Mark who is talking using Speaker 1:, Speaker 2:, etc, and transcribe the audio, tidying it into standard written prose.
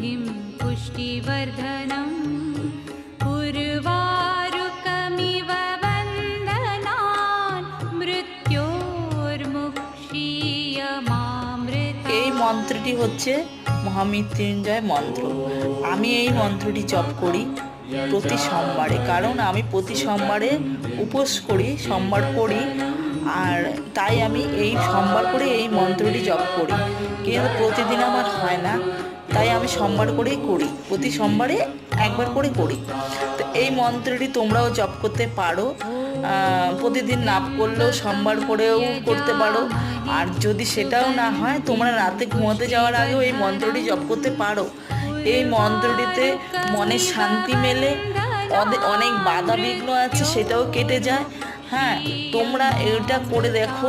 Speaker 1: बुद्धिं पुष्टिवर्धनम् उर्वारुकमिव वन्दनान् मृत्योर्मुक्षीयमामृतात्।
Speaker 2: এই মন্ত্রটি হচ্ছে মহামৃত্যুঞ্জয় মন্ত্র। আমি এই মন্ত্রটি জপ করি প্রতি সোমবারে, কারণ আমি প্রতি সোমবারে উপোস করি, সোমবার করি, আর তাই আমি এই সোমবার করে এই মন্ত্রটি জপ করি। কিন্তু প্রতিদিন আমার হয় না, তাই আমি সোমবার করেই করি, প্রতি সোমবারে একবার করে করি। তো এই মন্ত্রটি তোমরাও জপ করতে পারো, প্রতিদিন না করলেও সোমবার করেও করতে পারো। আর যদি সেটাও না হয়, তোমরা রাতে ঘুমোতে যাওয়ার আগেও এই মন্ত্রটি জপ করতে পারো। এই মন্ত্রটিতে মনের শান্তি মেলে, অনেক বাধা বিঘ্ন আছে সেটাও কেটে যায়। হ্যাঁ, তোমরা এটা করে দেখো।